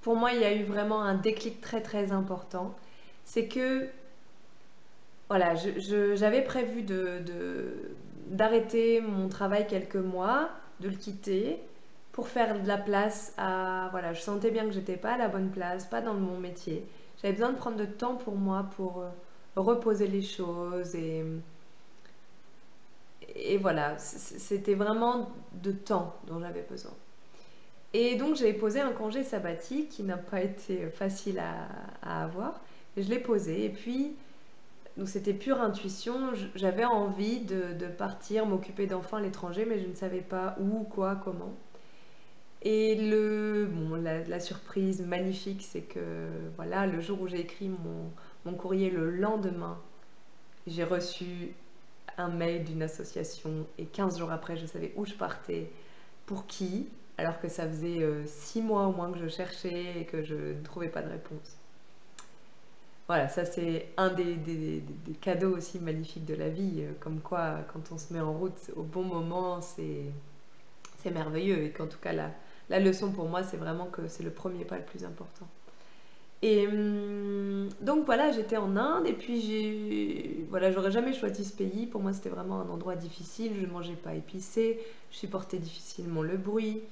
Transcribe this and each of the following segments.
pour moi, il y a eu vraiment un déclic très très important. C'est que, voilà, j'avais prévu d'arrêter mon travail quelques mois, de le quitter, pour faire de la place à... Voilà, je sentais bien que j'étais pas à la bonne place, pas dans mon métier. J'avais besoin de prendre de temps pour moi, pour reposer les choses et voilà, c'était vraiment de temps dont j'avais besoin. Et donc j'ai posé un congé sabbatique qui n'a pas été facile à avoir. Et je l'ai posé et puis, donc c'était pure intuition, j'avais envie de partir m'occuper d'enfants à l'étranger, mais je ne savais pas où, quoi, comment. Et bon, la surprise magnifique, c'est que voilà, le jour où j'ai écrit mon courrier, le lendemain, j'ai reçu un mail d'une association et 15 jours après, je savais où je partais, pour qui, alors que ça faisait 6 mois au moins que je cherchais et que je ne trouvais pas de réponse. Voilà, ça c'est un des cadeaux aussi magnifiques de la vie, comme quoi quand on se met en route au bon moment, c'est merveilleux et qu'en tout cas la leçon pour moi c'est vraiment que c'est le premier pas le plus important. Et donc voilà, j'étais en Inde et puis voilà, j'aurais jamais choisi ce pays. Pour moi, c'était vraiment un endroit difficile. Je ne mangeais pas épicé, je supportais difficilement le bruit,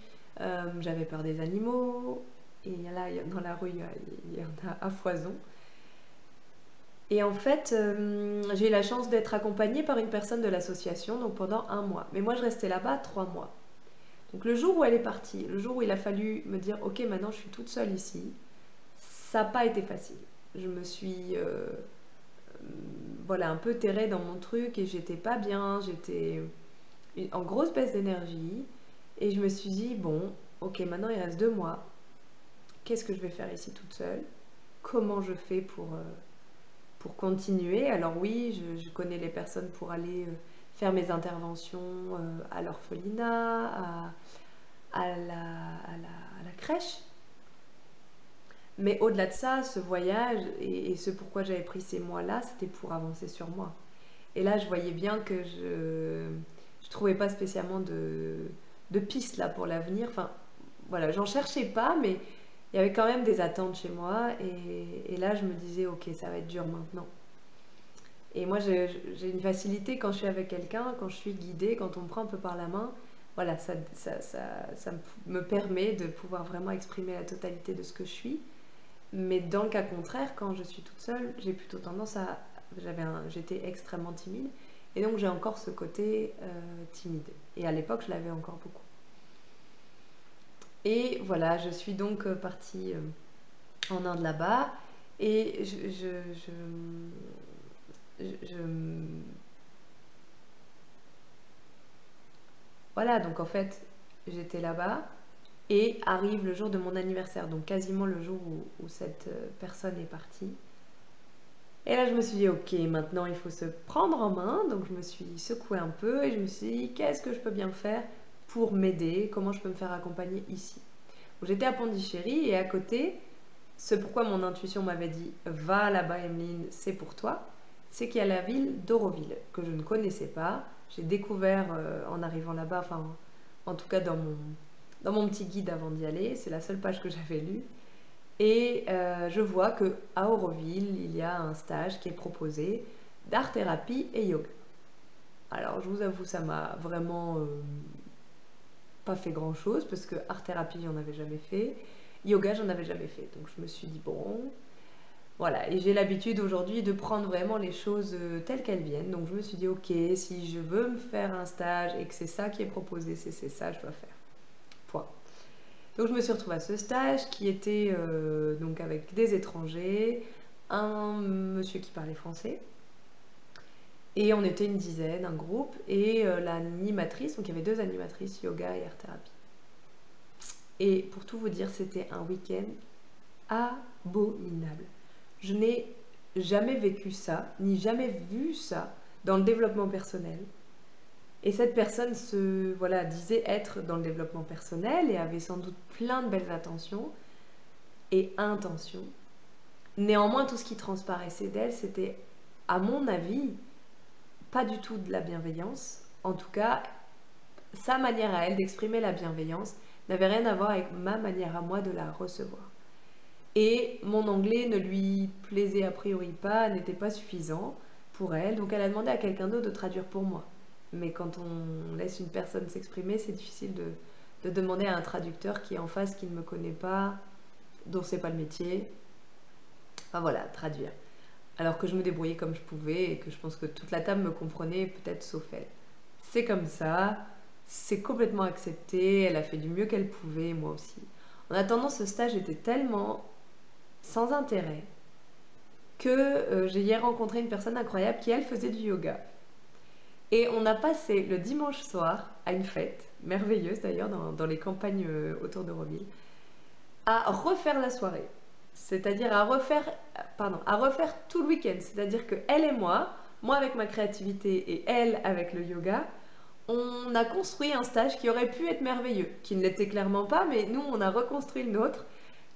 j'avais peur des animaux. Et là, dans la rue, il y en a à foison. Et en fait, j'ai eu la chance d'être accompagnée par une personne de l'association, donc pendant un mois. Mais moi, je restais là-bas 3 mois. Donc le jour où elle est partie, le jour où il a fallu me dire, ok, maintenant je suis toute seule ici, ça n'a pas été facile. Je me suis voilà, un peu terrée dans mon truc et j'étais pas bien, j'étais en grosse baisse d'énergie. Et je me suis dit, bon, ok, maintenant il reste 2 mois. Qu'est-ce que je vais faire ici toute seule? Comment je fais pour continuer? Alors oui, je connais les personnes pour aller faire mes interventions à l'orphelinat, à la crèche. Mais au-delà de ça, ce voyage et ce pourquoi j'avais pris ces mois-là, c'était pour avancer sur moi. Et là, je voyais bien que je trouvais pas spécialement de pistes là pour l'avenir. Enfin, voilà, j'en cherchais pas, mais il y avait quand même des attentes chez moi. Et là, je me disais, ok, ça va être dur maintenant. Et moi, j'ai une facilité quand je suis avec quelqu'un, quand je suis guidée, quand on me prend un peu par la main. Voilà, ça me permet de pouvoir vraiment exprimer la totalité de ce que je suis. Mais dans le cas contraire, quand je suis toute seule, j'ai plutôt tendance à... J'étais extrêmement timide. Et donc j'ai encore ce côté timide. Et à l'époque, je l'avais encore beaucoup. Et voilà, je suis donc partie en Inde là-bas. Et voilà, donc en fait, j'étais là-bas. Et arrive le jour de mon anniversaire, donc quasiment le jour où cette personne est partie. Et là, je me suis dit, ok, maintenant il faut se prendre en main. Donc, je me suis secouée un peu et je me suis dit, qu'est-ce que je peux bien faire pour m'aider? Comment je peux me faire accompagner ici? J'étais à Pondichéry et à côté, ce pourquoi mon intuition m'avait dit, va là-bas, Emeline, c'est pour toi, c'est qu'il y a la ville d'Auroville, que je ne connaissais pas. J'ai découvert en arrivant là-bas, enfin, en tout cas dans mon petit guide avant d'y aller, c'est la seule page que j'avais lue. Et je vois qu'à Auroville, il y a un stage qui est proposé d'art-thérapie et yoga. Alors, je vous avoue, ça m'a vraiment pas fait grand-chose, parce que art-thérapie, j'en avais jamais fait. Yoga, j'en avais jamais fait. Donc, je me suis dit, bon, voilà. Et j'ai l'habitude aujourd'hui de prendre vraiment les choses telles qu'elles viennent. Donc, je me suis dit, ok, si je veux me faire un stage et que c'est ça qui est proposé, c'est ça que je dois faire. Point. Donc je me suis retrouvée à ce stage qui était donc avec des étrangers, un monsieur qui parlait français, et on était une dizaine, un groupe, et l'animatrice, donc il y avait 2 animatrices, yoga et art thérapie. Et pour tout vous dire, c'était un week-end abominable. Je n'ai jamais vécu ça, ni jamais vu ça dans le développement personnel. Et cette personne disait être dans le développement personnel et avait sans doute plein de belles attentions et intentions. Néanmoins, tout ce qui transparaissait d'elle, c'était, à mon avis, pas du tout de la bienveillance. En tout cas, sa manière à elle d'exprimer la bienveillance n'avait rien à voir avec ma manière à moi de la recevoir. Et mon anglais ne lui plaisait a priori pas, n'était pas suffisant pour elle. Donc elle a demandé à quelqu'un d'autre de traduire pour moi. Mais quand on laisse une personne s'exprimer, c'est difficile de demander à un traducteur qui est en face, qui ne me connaît pas, dont c'est pas le métier. Enfin voilà, traduire. Alors que je me débrouillais comme je pouvais et que je pense que toute la table me comprenait, peut-être sauf elle. C'est comme ça, c'est complètement accepté, elle a fait du mieux qu'elle pouvait, moi aussi. En attendant, ce stage était tellement sans intérêt que j'ai hier rencontré une personne incroyable qui, elle, faisait du yoga. Et on a passé le dimanche soir à une fête, merveilleuse d'ailleurs, dans les campagnes autour de Roville, à refaire la soirée. C'est-à-dire à refaire tout le week-end. C'est-à-dire que elle et moi avec ma créativité et elle avec le yoga, on a construit un stage qui aurait pu être merveilleux, qui ne l'était clairement pas, mais nous, on a reconstruit le nôtre.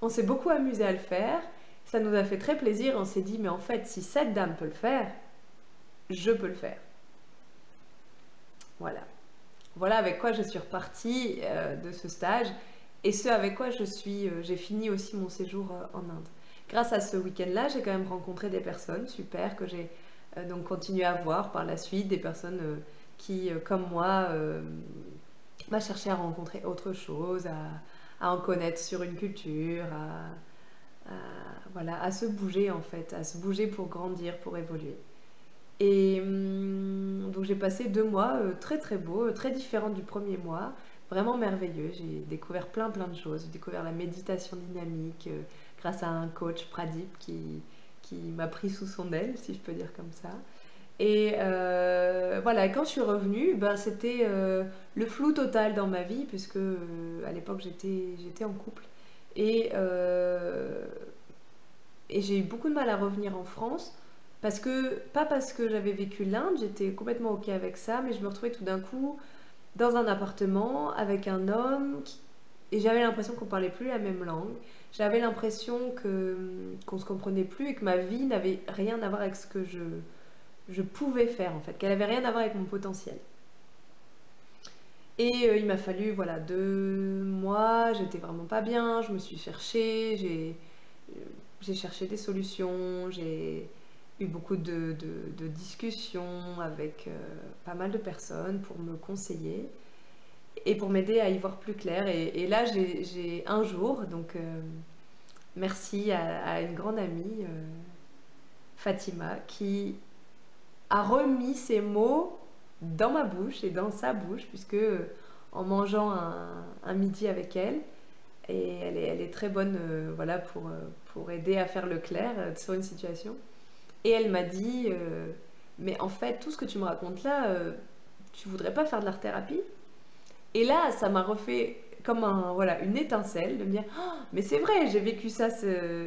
On s'est beaucoup amusé à le faire. Ça nous a fait très plaisir. On s'est dit, mais en fait, si cette dame peut le faire, je peux le faire. Voilà. Voilà avec quoi je suis repartie de ce stage et ce avec quoi j'ai fini aussi mon séjour en Inde. Grâce à ce week-end-là, j'ai quand même rencontré des personnes super que j'ai donc continué à voir par la suite, des personnes qui, comme moi, m'a cherché à rencontrer autre chose, à en connaître sur une culture, à, voilà, à se bouger en fait, à se bouger pour grandir, pour évoluer. Et donc j'ai passé 2 mois très très beaux, très différents du premier mois, vraiment merveilleux. J'ai découvert plein de choses. J'ai découvert la méditation dynamique grâce à un coach, Pradip, qui m'a pris sous son aile, si je peux dire comme ça. Et voilà, et quand je suis revenue, ben, c'était le flou total dans ma vie, puisque à l'époque j'étais en couple. Et, euh, et j'ai eu beaucoup de mal à revenir en France, pas parce que j'avais vécu l'Inde, j'étais complètement OK avec ça, mais je me retrouvais tout d'un coup dans un appartement avec un homme et j'avais l'impression qu'on parlait plus la même langue. J'avais l'impression qu'on se comprenait plus et que ma vie n'avait rien à voir avec ce que je pouvais faire en fait, qu'elle avait rien à voir avec mon potentiel. Et il m'a fallu voilà 2 mois, j'étais vraiment pas bien, je me suis cherchée, j'ai cherché des solutions, j'ai eu beaucoup de discussions avec pas mal de personnes pour me conseiller et pour m'aider à y voir plus clair. Et là, j'ai un jour, donc merci à une grande amie, Fatima, qui a remis ces mots dans ma bouche et dans sa bouche, puisque en mangeant un midi avec elle, et elle est très bonne voilà, pour aider à faire le clair sur une situation. Et elle m'a dit, mais en fait, tout ce que tu me racontes là, tu voudrais pas faire de l'art-thérapie? Et là, ça m'a refait comme voilà, une étincelle de me dire, oh, mais c'est vrai, j'ai vécu ça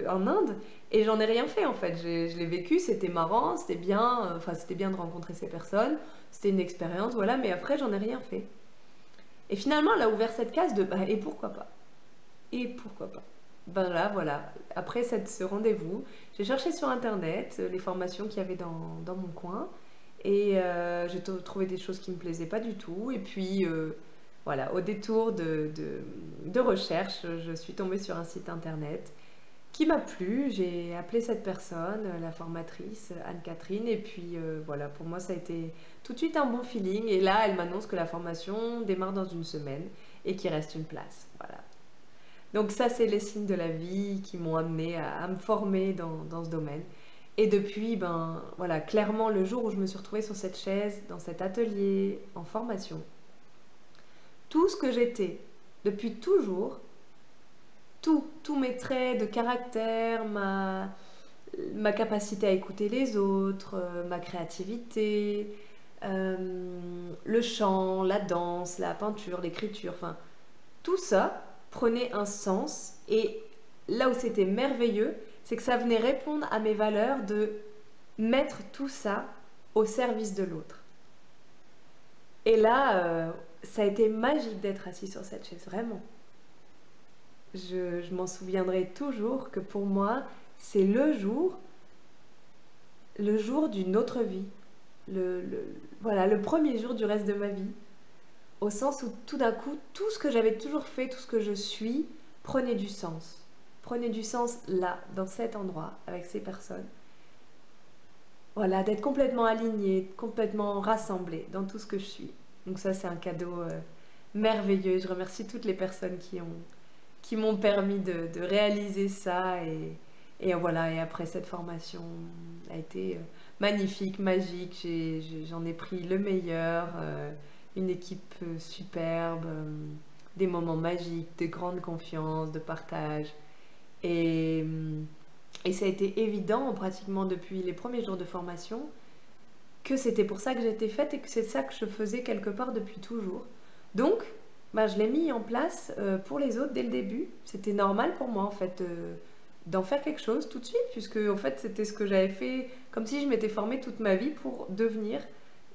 en Inde et j'en ai rien fait en fait. Je l'ai vécu, c'était marrant, c'était bien, enfin c'était bien de rencontrer ces personnes, c'était une expérience, voilà, mais après j'en ai rien fait. Et finalement, elle a ouvert cette case de, bah, et pourquoi pas? Et pourquoi pas? Ben là, voilà, après ce rendez-vous, j'ai cherché sur internet les formations qu'il y avait dans mon coin et j'ai trouvé des choses qui me plaisaient pas du tout. Et puis voilà, au détour de recherche, je suis tombée sur un site internet qui m'a plu. J'ai appelé cette personne, la formatrice Anne-Catherine, et puis voilà, pour moi ça a été tout de suite un bon feeling. Et là, elle m'annonce que la formation démarre dans une semaine et qu'il reste une place. Voilà. Donc ça, c'est les signes de la vie qui m'ont amené à me former dans ce domaine. Et depuis, ben voilà, clairement, le jour où je me suis retrouvée sur cette chaise, dans cet atelier en formation, tout ce que j'étais depuis toujours, tous mes traits de caractère, ma capacité à écouter les autres, ma créativité, le chant, la danse, la peinture, l'écriture, enfin, tout ça prenait un sens et là où c'était merveilleux, c'est que ça venait répondre à mes valeurs de mettre tout ça au service de l'autre. Et là, ça a été magique d'être assis sur cette chaise, vraiment. Je m'en souviendrai toujours que pour moi, c'est le jour d'une autre vie. Voilà, le premier jour du reste de ma vie. Au sens où tout d'un coup, tout ce que j'avais toujours fait, tout ce que je suis, prenait du sens. prenait du sens là, dans cet endroit, avec ces personnes. Voilà, d'être complètement alignée, complètement rassemblée dans tout ce que je suis. Donc ça, c'est un cadeau merveilleux. Je remercie toutes les personnes qui m'ont permis de réaliser ça. Et voilà, et après cette formation a été magnifique, magique. J'en ai pris le meilleur, une équipe superbe, des moments magiques, de grande confiance, de partage. Et, et ça a été évident pratiquement depuis les premiers jours de formation que c'était pour ça que j'étais faite et que c'est ça que je faisais quelque part depuis toujours. Donc, bah, je l'ai mis en place pour les autres dès le début. C'était normal pour moi en fait d'en faire quelque chose tout de suite, puisque en fait c'était ce que j'avais fait, comme si je m'étais formée toute ma vie pour devenir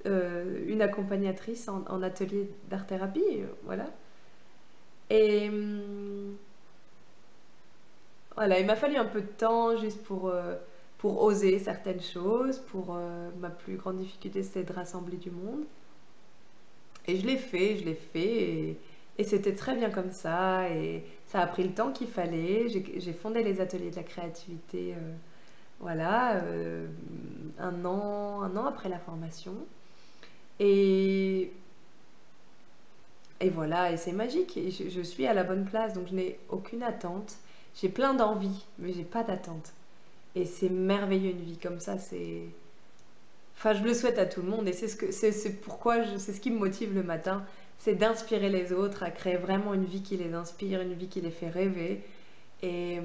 une accompagnatrice en atelier d'art-thérapie, voilà. Et voilà, il m'a fallu un peu de temps juste pour oser certaines choses. Ma plus grande difficulté, c'était de rassembler du monde. Et je l'ai fait, et c'était très bien comme ça. Et ça a pris le temps qu'il fallait. J'ai fondé les ateliers de la créativité, voilà, un an après la formation. Et, et voilà, et c'est magique. Et je suis à la bonne place, donc je n'ai aucune attente. J'ai plein d'envie, mais j'ai pas d'attente. Et c'est merveilleux une vie comme ça. Enfin, je le souhaite à tout le monde, et c'est pourquoi c'est ce qui me motive le matin, c'est d'inspirer les autres à créer vraiment une vie qui les inspire, une vie qui les fait rêver, et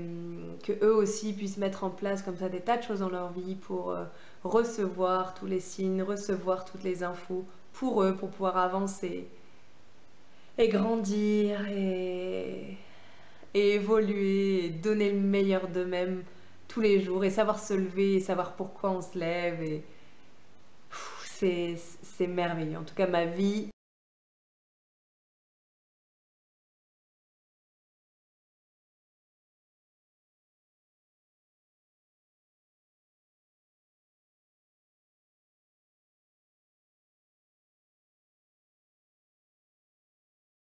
que eux aussi puissent mettre en place comme ça des tas de choses dans leur vie pour recevoir tous les signes, recevoir toutes les infos pour eux, pour pouvoir avancer et grandir et évoluer et donner le meilleur d'eux-mêmes tous les jours et savoir se lever et savoir pourquoi on se lève. C'est merveilleux. En tout cas, ma vie